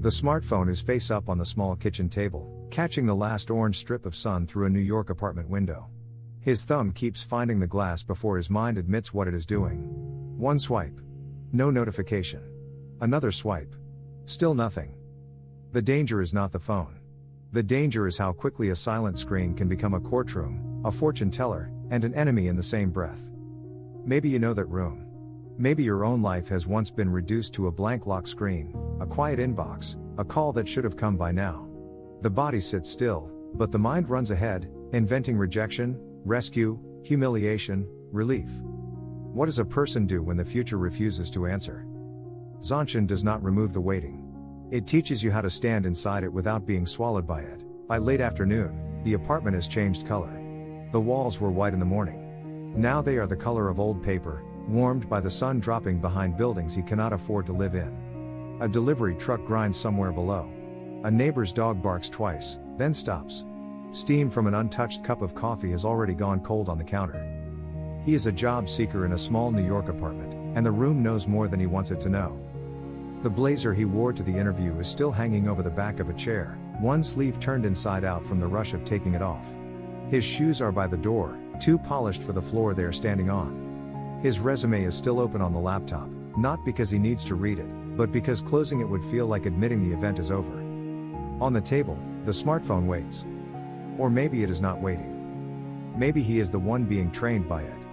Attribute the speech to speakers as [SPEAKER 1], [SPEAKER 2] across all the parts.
[SPEAKER 1] The smartphone is face up on the small kitchen table, catching the last orange strip of sun through a New York apartment window. His thumb keeps finding the glass before his mind admits what it is doing. One swipe. No notification. Another swipe. Still nothing. The danger is not the phone. The danger is how quickly a silent screen can become a courtroom, a fortune teller, and an enemy in the same breath. Maybe you know that room. Maybe your own life has once been reduced to a blank lock screen, a quiet inbox, a call that should have come by now. The body sits still, but the mind runs ahead, inventing rejection, rescue, humiliation, relief. What does a person do when the future refuses to answer? Zanshin does not remove the waiting. It teaches you how to stand inside it without being swallowed by it. By late afternoon, the apartment has changed color. The walls were white in the morning. Now they are the color of old paper, warmed by the sun dropping behind buildings he cannot afford to live in. A delivery truck grinds somewhere below. A neighbor's dog barks twice, then stops. Steam from an untouched cup of coffee has already gone cold on the counter. He is a job seeker in a small New York apartment, and the room knows more than he wants it to know. The blazer he wore to the interview is still hanging over the back of a chair, one sleeve turned inside out from the rush of taking it off. His shoes are by the door, too polished for the floor they are standing on. His resume is still open on the laptop, not because he needs to read it, but because closing it would feel like admitting the event is over. On the table, the smartphone waits. Or maybe it is not waiting. Maybe he is the one being trained by it.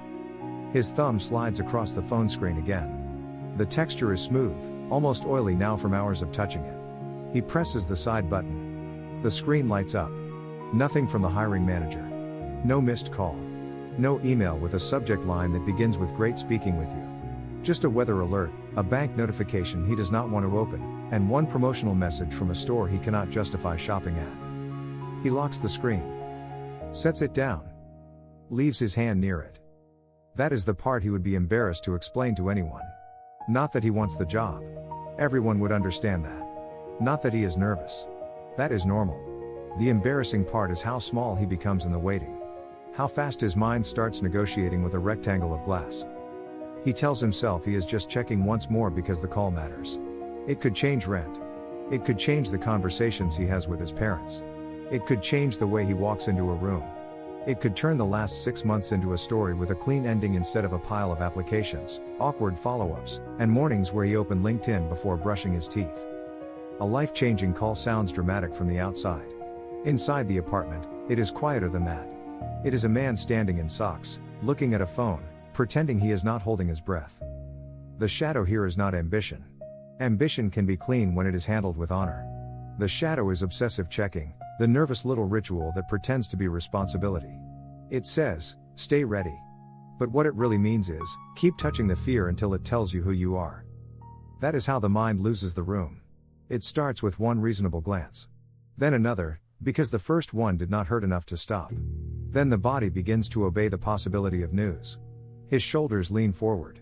[SPEAKER 1] His thumb slides across the phone screen again. The texture is smooth, almost oily now from hours of touching it. He presses the side button. The screen lights up. Nothing from the hiring manager. No missed call. No email with a subject line that begins with "Great speaking with you." Just a weather alert, a bank notification he does not want to open, and one promotional message from a store he cannot justify shopping at. He locks the screen. Sets it down. Leaves his hand near it. That is the part he would be embarrassed to explain to anyone. Not that he wants the job. Everyone would understand that. Not that he is nervous. That is normal. The embarrassing part is how small he becomes in the waiting. How fast his mind starts negotiating with a rectangle of glass. He tells himself he is just checking once more because the call matters. It could change rent. It could change the conversations he has with his parents. It could change the way he walks into a room. It could turn the last 6 months into a story with a clean ending instead of a pile of applications, awkward follow-ups, and mornings where he opened LinkedIn before brushing his teeth. A life-changing call sounds dramatic from the outside. Inside the apartment, it is quieter than that. It is a man standing in socks, looking at a phone, pretending he is not holding his breath. The shadow here is not ambition. Ambition can be clean when it is handled with honor. The shadow is obsessive checking, the nervous little ritual that pretends to be responsibility. It says, "Stay ready." But what it really means is, keep touching the fear until it tells you who you are. That is how the mind loses the room. It starts with one reasonable glance. Then another, because the first one did not hurt enough to stop. Then the body begins to obey the possibility of news. His shoulders lean forward.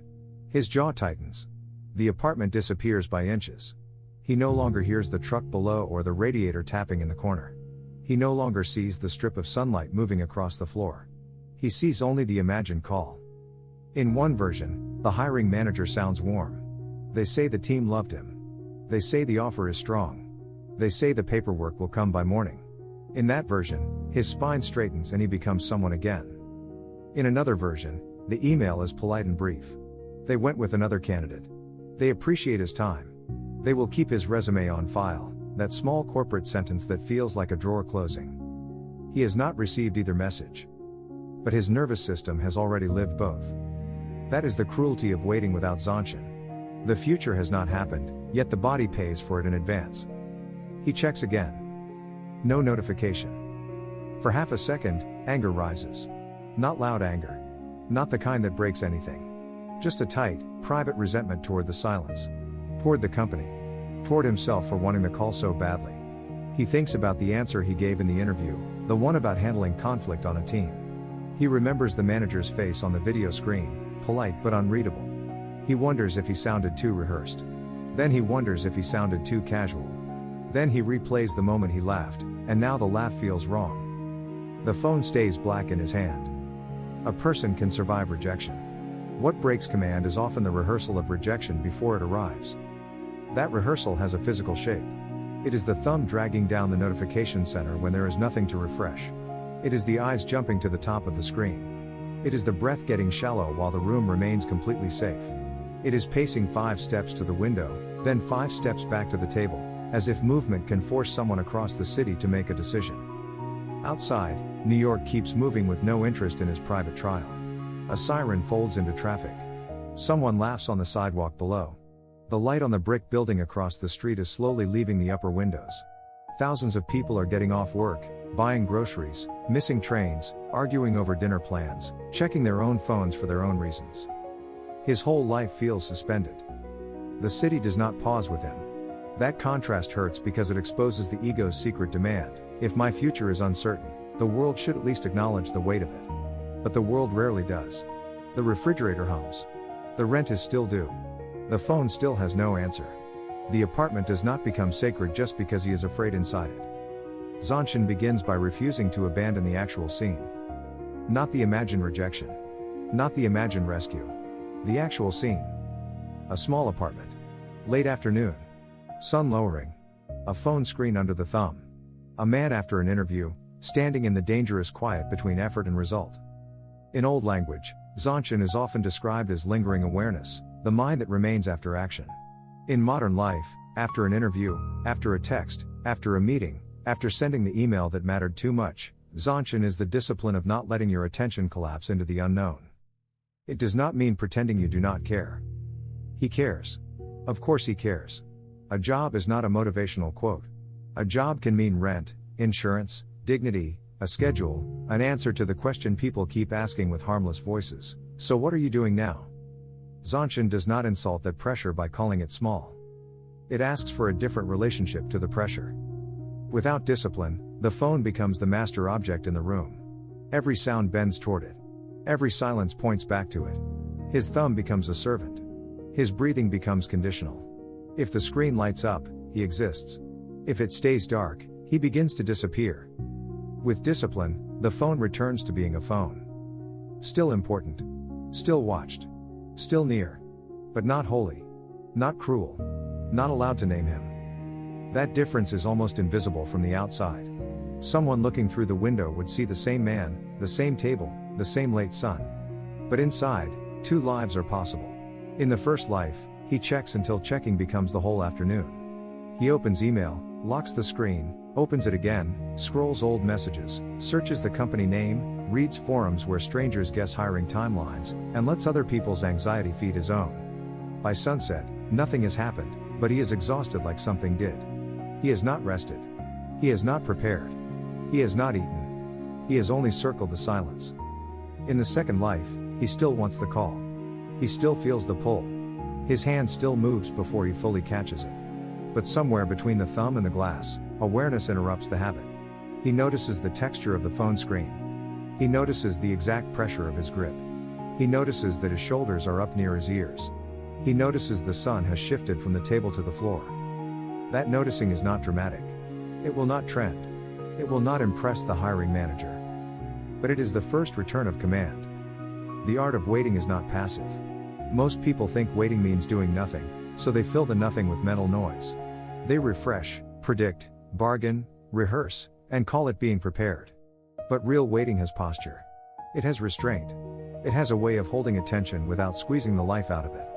[SPEAKER 1] His jaw tightens. The apartment disappears by inches. He no longer hears the truck below or the radiator tapping in the corner. He no longer sees the strip of sunlight moving across the floor. He sees only the imagined call. In one version, the hiring manager sounds warm. They say the team loved him. They say the offer is strong. They say the paperwork will come by morning. In that version, his spine straightens and he becomes someone again. In another version, the email is polite and brief. They went with another candidate. They appreciate his time. They will keep his resume on file, that small corporate sentence that feels like a drawer closing. He has not received either message. But his nervous system has already lived both. That is the cruelty of waiting without Zanshin. The future has not happened, yet the body pays for it in advance. He checks again. No notification. For half a second, anger rises. Not loud anger. Not the kind that breaks anything. Just a tight, private resentment toward the silence. Toward the company. Toward himself for wanting the call so badly. He thinks about the answer he gave in the interview, the one about handling conflict on a team. He remembers the manager's face on the video screen, polite but unreadable. He wonders if he sounded too rehearsed. Then he wonders if he sounded too casual. Then he replays the moment he laughed, and now the laugh feels wrong. The phone stays black in his hand. A person can survive rejection. What breaks command is often the rehearsal of rejection before it arrives. That rehearsal has a physical shape. It is the thumb dragging down the notification center when there is nothing to refresh. It is the eyes jumping to the top of the screen. It is the breath getting shallow while the room remains completely safe. It is pacing 5 steps to the window, then 5 steps back to the table, as if movement can force someone across the city to make a decision. Outside, New York keeps moving with no interest in his private trial. A siren folds into traffic. Someone laughs on the sidewalk below. The light on the brick building across the street is slowly leaving the upper windows. Thousands of people are getting off work, buying groceries, missing trains, arguing over dinner plans, checking their own phones for their own reasons. His whole life feels suspended. The city does not pause with him. That contrast hurts because it exposes the ego's secret demand. If my future is uncertain, the world should at least acknowledge the weight of it. But the world rarely does. The refrigerator hums. The rent is still due. The phone still has no answer. The apartment does not become sacred just because he is afraid inside it. Zanshin begins by refusing to abandon the actual scene. Not the imagined rejection. Not the imagined rescue. The actual scene. A small apartment. Late afternoon. Sun lowering. A phone screen under the thumb. A man after an interview, standing in the dangerous quiet between effort and result. In old language, Zanshin is often described as lingering awareness, the mind that remains after action. In modern life, after an interview, after a text, after a meeting, after sending the email that mattered too much, Zanshin is the discipline of not letting your attention collapse into the unknown. It does not mean pretending you do not care. He cares. Of course he cares. A job is not a motivational quote. A job can mean rent, insurance, dignity, a schedule, an answer to the question people keep asking with harmless voices. So what are you doing now? Zanshin does not insult that pressure by calling it small. It asks for a different relationship to the pressure. Without discipline, the phone becomes the master object in the room. Every sound bends toward it. Every silence points back to it. His thumb becomes a servant. His breathing becomes conditional. If the screen lights up, he exists. If it stays dark, he begins to disappear. With discipline, the phone returns to being a phone. Still important. Still watched. Still near. But not holy. Not cruel. Not allowed to name him. That difference is almost invisible from the outside. Someone looking through the window would see the same man, the same table, the same late sun. But inside, 2 lives are possible. In the first life, he checks until checking becomes the whole afternoon. He opens email, locks the screen, opens it again, scrolls old messages, searches the company name, reads forums where strangers guess hiring timelines, and lets other people's anxiety feed his own. By sunset, nothing has happened, but he is exhausted like something did. He has not rested. He has not prepared. He has not eaten. He has only circled the silence. In the second life, he still wants the call. He still feels the pull. His hand still moves before he fully catches it. But somewhere between the thumb and the glass, awareness interrupts the habit. He notices the texture of the phone screen. He notices the exact pressure of his grip. He notices that his shoulders are up near his ears. He notices the sun has shifted from the table to the floor. That noticing is not dramatic. It will not trend. It will not impress the hiring manager. But it is the first return of command. The art of waiting is not passive. Most people think waiting means doing nothing, so they fill the nothing with mental noise. They refresh, predict, bargain, rehearse, and call it being prepared. But real waiting has posture. It has restraint. It has a way of holding attention without squeezing the life out of it.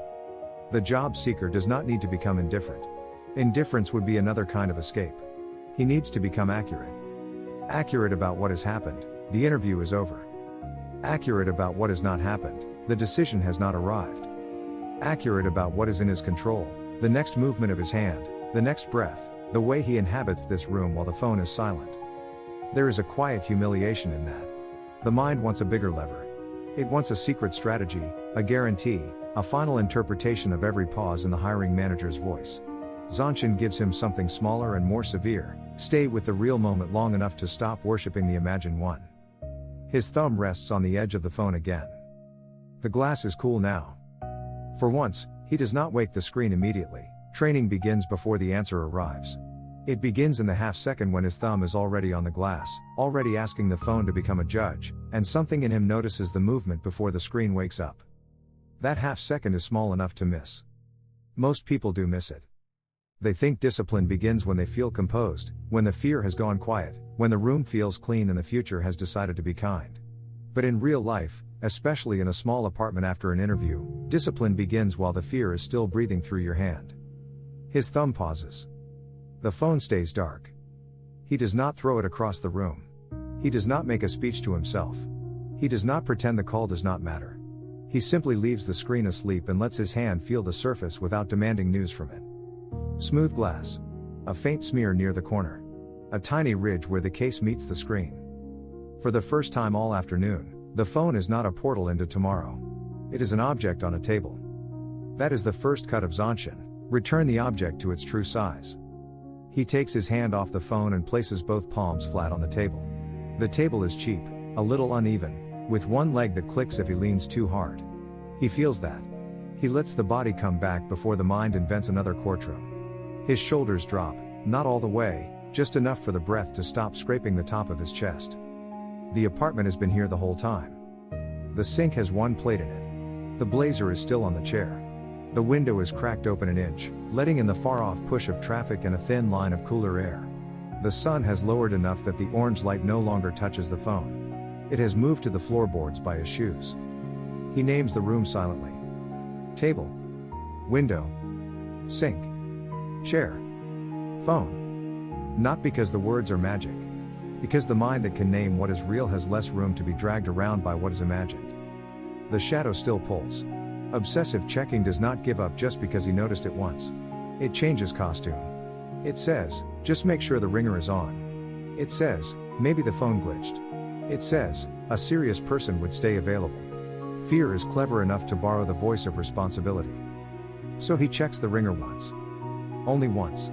[SPEAKER 1] The job seeker does not need to become indifferent. Indifference would be another kind of escape. He needs to become accurate. Accurate about what has happened, the interview is over. Accurate about what has not happened, the decision has not arrived. Accurate about what is in his control, the next movement of his hand, the next breath, the way he inhabits this room while the phone is silent. There is a quiet humiliation in that. The mind wants a bigger lever. It wants a secret strategy, a guarantee, a final interpretation of every pause in the hiring manager's voice. Zanshin gives him something smaller and more severe: stay with the real moment long enough to stop worshipping the imagined one. His thumb rests on the edge of the phone again. The glass is cool now. For once, he does not wake the screen immediately. Training begins before the answer arrives. It begins in the half-second when his thumb is already on the glass, already asking the phone to become a judge, and something in him notices the movement before the screen wakes up. That half-second is small enough to miss. Most people do miss it. They think discipline begins when they feel composed, when the fear has gone quiet, when the room feels clean and the future has decided to be kind. But in real life, especially in a small apartment after an interview, discipline begins while the fear is still breathing through your hand. His thumb pauses. The phone stays dark. He does not throw it across the room. He does not make a speech to himself. He does not pretend the call does not matter. He simply leaves the screen asleep and lets his hand feel the surface without demanding news from it. Smooth glass. A faint smear near the corner. A tiny ridge where the case meets the screen. For the first time all afternoon, the phone is not a portal into tomorrow. It is an object on a table. That is the first cut of Zanshin. Return the object to its true size. He takes his hand off the phone and places both palms flat on the table. The table is cheap, a little uneven, with one leg that clicks if he leans too hard. He feels that. He lets the body come back before the mind invents another courtroom. His shoulders drop, not all the way, just enough for the breath to stop scraping the top of his chest. The apartment has been here the whole time. The sink has one plate in it. The blazer is still on the chair. The window is cracked open an inch, letting in the far-off push of traffic and a thin line of cooler air. The sun has lowered enough that the orange light no longer touches the phone. It has moved to the floorboards by his shoes. He names the room silently. Table. Window. Sink. Chair. Phone. Not because the words are magic. Because the mind that can name what is real has less room to be dragged around by what is imagined. The shadow still pulls. Obsessive checking does not give up just because he noticed it once. It changes costume. It says, just make sure the ringer is on. It says, maybe the phone glitched. It says, a serious person would stay available. Fear is clever enough to borrow the voice of responsibility. So he checks the ringer once. Only once.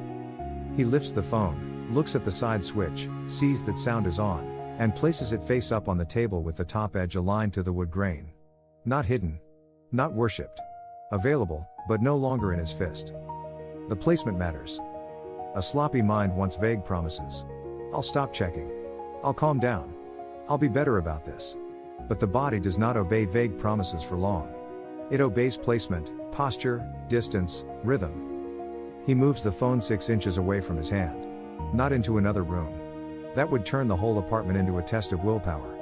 [SPEAKER 1] He lifts the phone, looks at the side switch, sees that sound is on, and places it face up on the table with the top edge aligned to the wood grain. Not hidden. Not worshipped. Available, but no longer in his fist. The placement matters. A sloppy mind wants vague promises. I'll stop checking. I'll calm down. I'll be better about this. But the body does not obey vague promises for long. It obeys placement, posture, distance, rhythm. He moves the phone 6 inches away from his hand. Not into another room. That would turn the whole apartment into a test of willpower.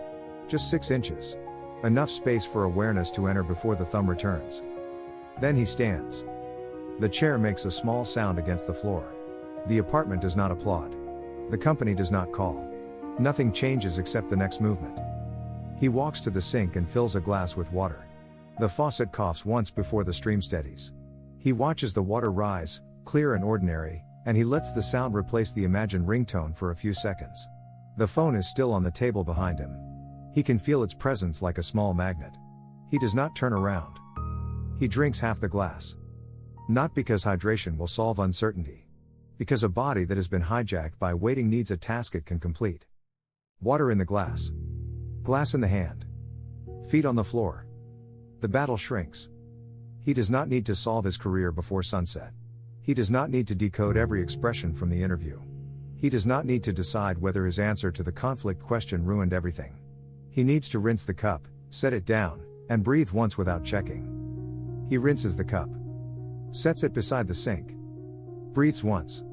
[SPEAKER 1] Just 6 inches. Enough space for awareness to enter before the thumb returns. Then he stands. The chair makes a small sound against the floor. The apartment does not applaud. The company does not call. Nothing changes except the next movement. He walks to the sink and fills a glass with water. The faucet coughs once before the stream steadies. He watches the water rise, clear and ordinary, and he lets the sound replace the imagined ringtone for a few seconds. The phone is still on the table behind him. He can feel its presence like a small magnet. He does not turn around. He drinks half the glass. Not because hydration will solve uncertainty. Because a body that has been hijacked by waiting needs a task it can complete. Water in the glass. Glass in the hand. Feet on the floor. The battle shrinks. He does not need to solve his career before sunset. He does not need to decode every expression from the interview. He does not need to decide whether his answer to the conflict question ruined everything. He needs to rinse the cup, set it down, and breathe once without checking. He rinses the cup. Sets it beside the sink. Breathes once.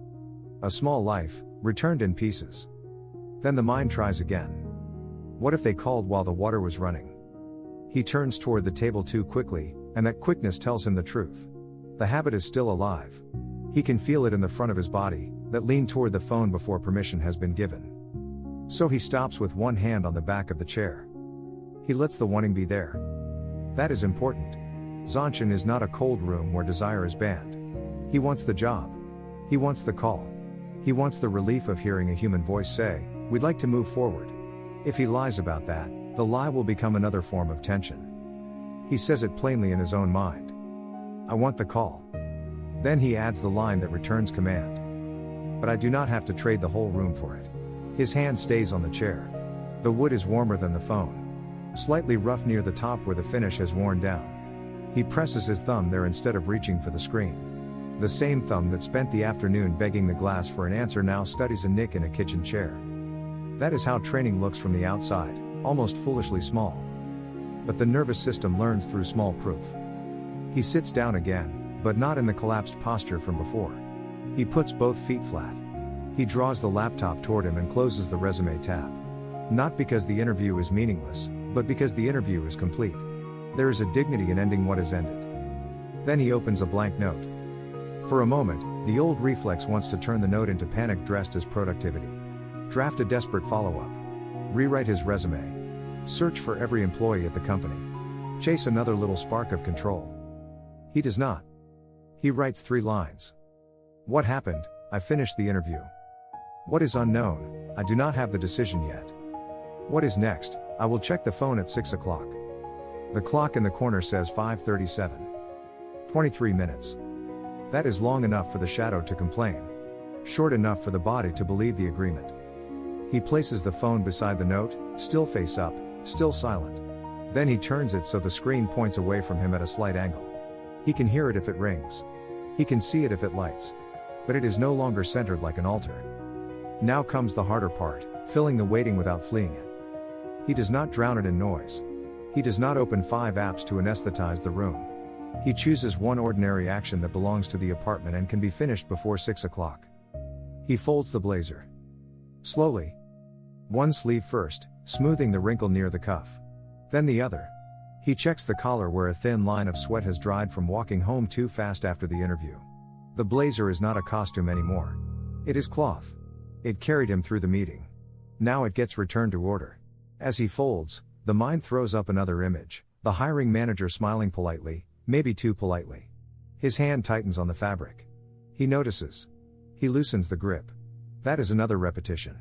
[SPEAKER 1] A small life, returned in pieces. Then the mind tries again. What if they called while the water was running? He turns toward the table too quickly, and that quickness tells him the truth. The habit is still alive. He can feel it in the front of his body, that lean toward the phone before permission has been given. So he stops with one hand on the back of the chair. He lets the wanting be there. That is important. Zanshin is not a cold room where desire is banned. He wants the job. He wants the call. He wants the relief of hearing a human voice say, "We'd like to move forward." If he lies about that, the lie will become another form of tension. He says it plainly in his own mind. I want the call. Then he adds the line that returns command. But I do not have to trade the whole room for it. His hand stays on the chair. The wood is warmer than the phone. Slightly rough near the top where the finish has worn down. He presses his thumb there instead of reaching for the screen. The same thumb that spent the afternoon begging the glass for an answer now studies a nick in a kitchen chair. That is how training looks from the outside, almost foolishly small. But the nervous system learns through small proof. He sits down again, but not in the collapsed posture from before. He puts both feet flat. He draws the laptop toward him and closes the resume tab. Not because the interview is meaningless, but because the interview is complete. There is a dignity in ending what is ended. Then he opens a blank note. For a moment, the old reflex wants to turn the note into panic dressed as productivity. Draft a desperate follow-up. Rewrite his resume. Search for every employee at the company. Chase another little spark of control. He does not. He writes 3 lines. What happened? I finished the interview. What is unknown? I do not have the decision yet. What is next? I will check the phone at 6 o'clock. The clock in the corner says 5:37. 23 minutes. That is long enough for the shadow to complain. Short enough for the body to believe the agreement. He places the phone beside the note, still face up, still silent. Then he turns it so the screen points away from him at a slight angle. He can hear it if it rings. He can see it if it lights. But it is no longer centered like an altar. Now comes the harder part, filling the waiting without fleeing it. He does not drown it in noise. He does not open 5 apps to anesthetize the room. He chooses one ordinary action that belongs to the apartment and can be finished before 6 o'clock. He folds the blazer. Slowly. One sleeve first, smoothing the wrinkle near the cuff. Then the other. He checks the collar where a thin line of sweat has dried from walking home too fast after the interview. The blazer is not a costume anymore. It is cloth. It carried him through the meeting. Now it gets returned to order. As he folds, the mind throws up another image, the hiring manager smiling politely, maybe too politely. His hand tightens on the fabric. He notices. He loosens the grip. That is another repetition.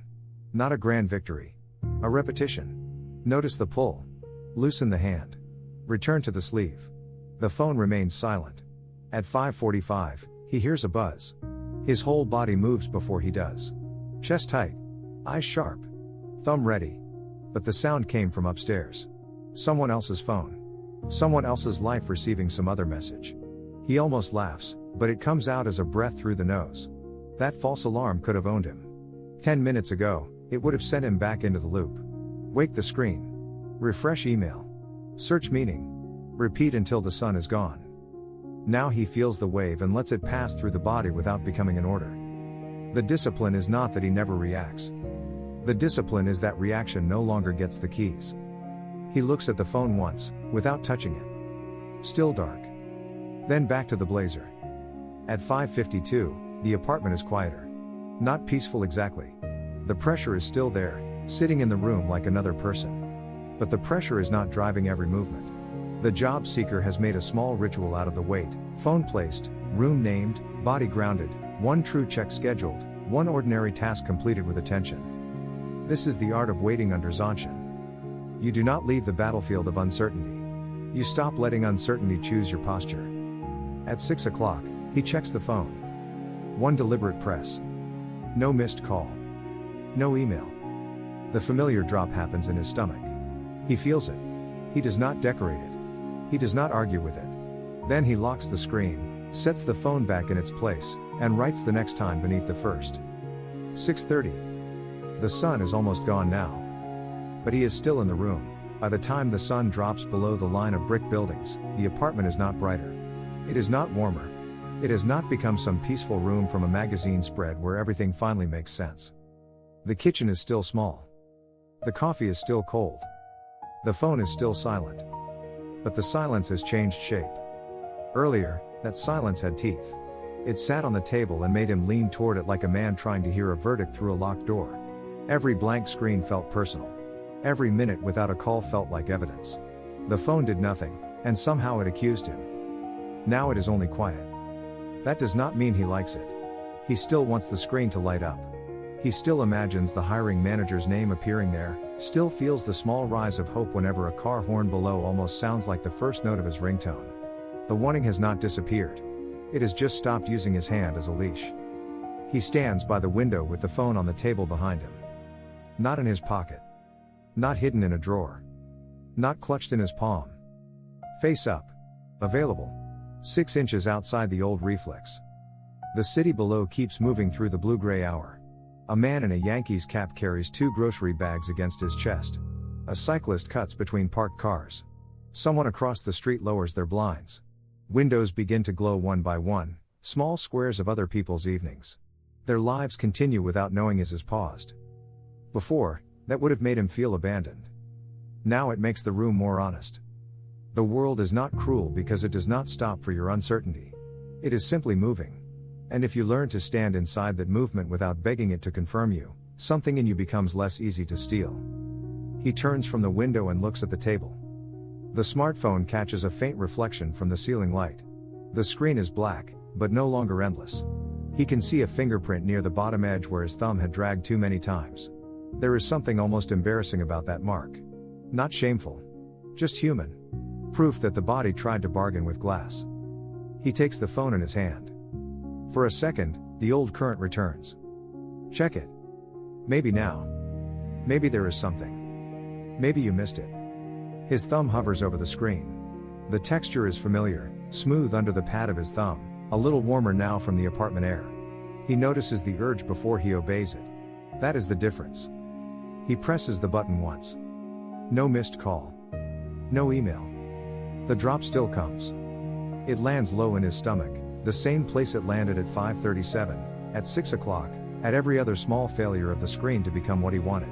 [SPEAKER 1] Not a grand victory. A repetition. Notice the pull. Loosen the hand. Return to the sleeve. The phone remains silent. At 5:45, he hears a buzz. His whole body moves before he does. Chest tight. Eyes sharp. Thumb ready. But the sound came from upstairs. Someone else's phone. Someone else's life receiving some other message. He almost laughs, but it comes out as a breath through the nose. That false alarm could have owned him. 10 minutes ago, it would have sent him back into the loop. Wake the screen. Refresh email. Search meaning. Repeat until the sun is gone. Now he feels the wave and lets it pass through the body without becoming an order. The discipline is not that he never reacts. The discipline is that reaction no longer gets the keys. He looks at the phone once, without touching it. Still dark. Then back to the blazer. At 5:52, the apartment is quieter. Not peaceful exactly. The pressure is still there, sitting in the room like another person. But the pressure is not driving every movement. The job seeker has made a small ritual out of the wait, phone placed, room named, body grounded, one true check scheduled, one ordinary task completed with attention. This is the art of waiting under Zanshin. You do not leave the battlefield of uncertainty. You stop letting uncertainty choose your posture. At 6 o'clock, he checks the phone. One deliberate press. No missed call. No email. The familiar drop happens in his stomach. He feels it. He does not decorate it. He does not argue with it. Then he locks the screen, sets the phone back in its place, and writes the next time beneath the first. 6:30. The sun is almost gone now. But he is still in the room. By the time the sun drops below the line of brick buildings, the apartment is not brighter. It is not warmer. It has not become some peaceful room from a magazine spread where everything finally makes sense. The kitchen is still small. The coffee is still cold. The phone is still silent. But the silence has changed shape. Earlier, that silence had teeth. It sat on the table and made him lean toward it like a man trying to hear a verdict through a locked door. Every blank screen felt personal. Every minute without a call felt like evidence. The phone did nothing, and somehow it accused him. Now it is only quiet. That does not mean he likes it. He still wants the screen to light up. He still imagines the hiring manager's name appearing there, still feels the small rise of hope whenever a car horn below almost sounds like the first note of his ringtone. The wanting has not disappeared. It has just stopped using his hand as a leash. He stands by the window with the phone on the table behind him. Not in his pocket. Not hidden in a drawer. Not clutched in his palm. Face up. Available. 6 inches outside the old reflex. The city below keeps moving through the blue-gray hour. A man in a Yankees cap carries 2 grocery bags against his chest. A cyclist cuts between parked cars. Someone across the street lowers their blinds. Windows begin to glow one by one, small squares of other people's evenings. Their lives continue without knowing his is paused. Before, that would have made him feel abandoned. Now it makes the room more honest. The world is not cruel because it does not stop for your uncertainty. It is simply moving. And if you learn to stand inside that movement without begging it to confirm you, something in you becomes less easy to steal. He turns from the window and looks at the table. The smartphone catches a faint reflection from the ceiling light. The screen is black, but no longer endless. He can see a fingerprint near the bottom edge where his thumb had dragged too many times. There is something almost embarrassing about that mark. Not shameful. Just human. Proof that the body tried to bargain with glass. He takes the phone in his hand. For a second, the old current returns. Check it. Maybe now. Maybe there is something. Maybe you missed it. His thumb hovers over the screen. The texture is familiar, smooth under the pad of his thumb, a little warmer now from the apartment air. He notices the urge before he obeys it. That is the difference. He presses the button once. No missed call. No email. The drop still comes. It lands low in his stomach, the same place it landed at 5:37, at 6 o'clock, at every other small failure of the screen to become what he wanted.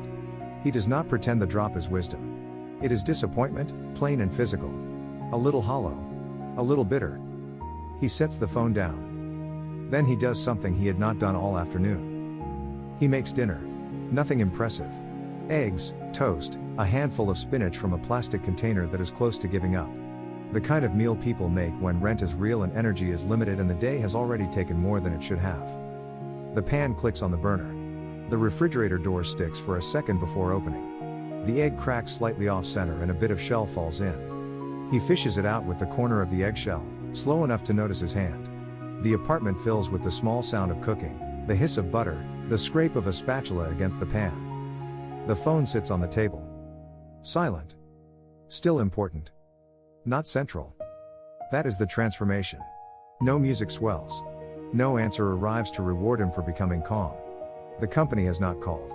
[SPEAKER 1] He does not pretend the drop is wisdom. It is disappointment, plain and physical. A little hollow. A little bitter. He sets the phone down. Then he does something he had not done all afternoon. He makes dinner. Nothing impressive. Eggs, toast, a handful of spinach from a plastic container that is close to giving up. The kind of meal people make when rent is real and energy is limited and the day has already taken more than it should have. The pan clicks on the burner. The refrigerator door sticks for a second before opening. The egg cracks slightly off center and a bit of shell falls in. He fishes it out with the corner of the eggshell, slow enough to notice his hand. The apartment fills with the small sound of cooking, the hiss of butter, the scrape of a spatula against the pan. The phone sits on the table. Silent. Still important. Not central. That is the transformation. No music swells. No answer arrives to reward him for becoming calm. The company has not called.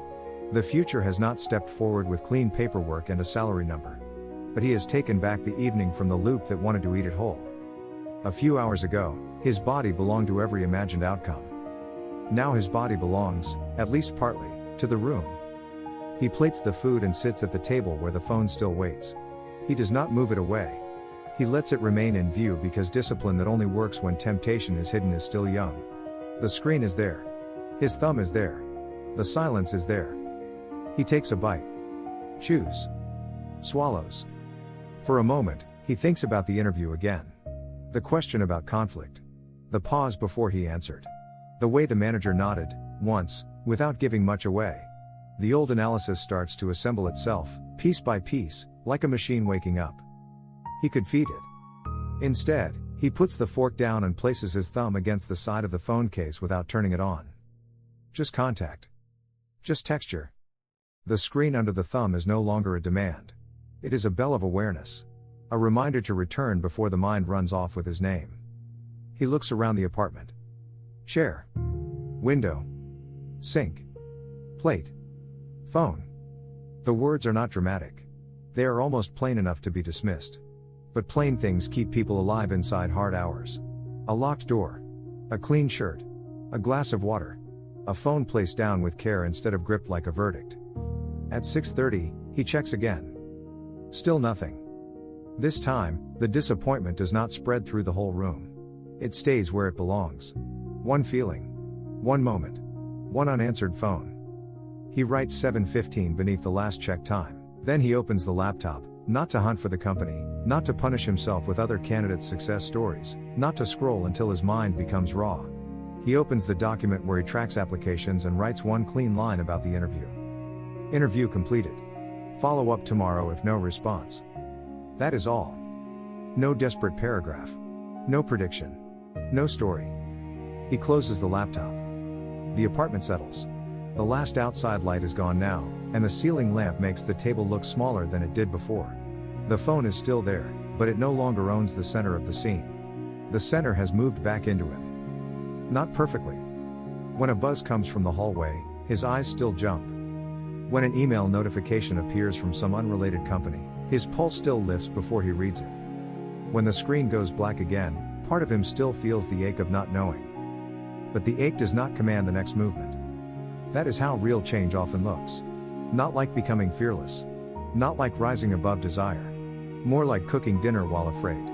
[SPEAKER 1] The future has not stepped forward with clean paperwork and a salary number. But he has taken back the evening from the loop that wanted to eat it whole. A few hours ago, his body belonged to every imagined outcome. Now his body belongs, at least partly, to the room. He plates the food and sits at the table where the phone still waits. He does not move it away. He lets it remain in view because discipline that only works when temptation is hidden is still young. The screen is there. His thumb is there. The silence is there. He takes a bite. Chews. Swallows. For a moment, he thinks about the interview again. The question about conflict. The pause before he answered. The way the manager nodded, once, without giving much away. The old analysis starts to assemble itself, piece by piece, like a machine waking up. He could feed it. Instead, he puts the fork down and places his thumb against the side of the phone case without turning it on. Just contact. Just texture. The screen under the thumb is no longer a demand. It is a bell of awareness. A reminder to return before the mind runs off with his name. He looks around the apartment. Chair. Window. Sink. Plate. Phone. The words are not dramatic. They are almost plain enough to be dismissed. But plain things keep people alive inside hard hours. A locked door. A clean shirt. A glass of water. A phone placed down with care instead of gripped like a verdict. At 6:30, he checks again. Still nothing. This time, the disappointment does not spread through the whole room. It stays where it belongs. One feeling. One moment. One unanswered phone. He writes 7:15 beneath the last check time. Then he opens the laptop, not to hunt for the company, not to punish himself with other candidates' success stories, not to scroll until his mind becomes raw. He opens the document where he tracks applications and writes one clean line about the interview. Interview completed. Follow up tomorrow if no response. That is all. No desperate paragraph. No prediction. No story. He closes the laptop. The apartment settles. The last outside light is gone now, and the ceiling lamp makes the table look smaller than it did before. The phone is still there, but it no longer owns the center of the scene. The center has moved back into him. Not perfectly. When a buzz comes from the hallway, his eyes still jump. When an email notification appears from some unrelated company, his pulse still lifts before he reads it. When the screen goes black again, Part of him still feels the ache of not knowing. But the ache does not command the next movement. That is how real change often looks. Not like becoming fearless. Not like rising above desire. More like cooking dinner while afraid.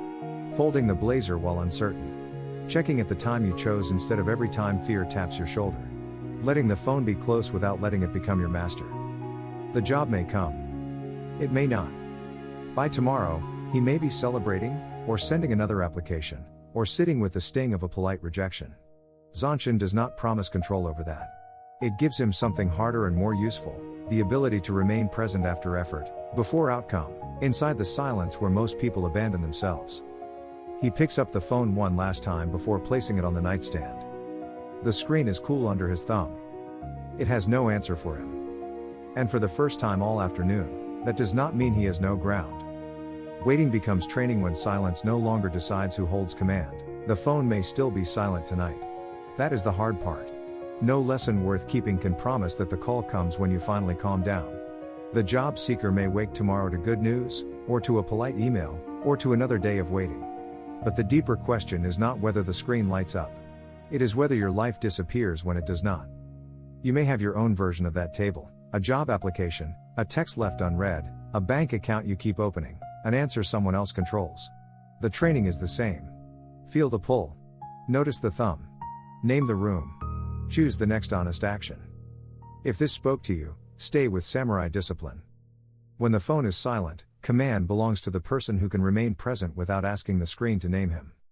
[SPEAKER 1] Folding the blazer while uncertain. Checking at the time you chose instead of every time fear taps your shoulder. Letting the phone be close without letting it become your master. The job may come. It may not. By tomorrow, he may be celebrating, or sending another application, or sitting with the sting of a polite rejection. Zanshin does not promise control over that. It gives him something harder and more useful, the ability to remain present after effort, before outcome, inside the silence where most people abandon themselves. He picks up the phone one last time before placing it on the nightstand. The screen is cool under his thumb. It has no answer for him. And for the first time all afternoon, that does not mean he has no ground. Waiting becomes training when silence no longer decides who holds command. The phone may still be silent tonight. That is the hard part. No lesson worth keeping can promise that the call comes when you finally calm down. The job seeker may wake tomorrow to good news, or to a polite email, or to another day of waiting. But the deeper question is not whether the screen lights up. It is whether your life disappears when it does not. You may have your own version of that table, a job application, a text left unread, a bank account you keep opening, an answer someone else controls. The training is the same. Feel the pull. Notice the thumb. Name the room. Choose the next honest action. If this spoke to you, stay with samurai discipline. When the phone is silent, command belongs to the person who can remain present without asking the screen to name him.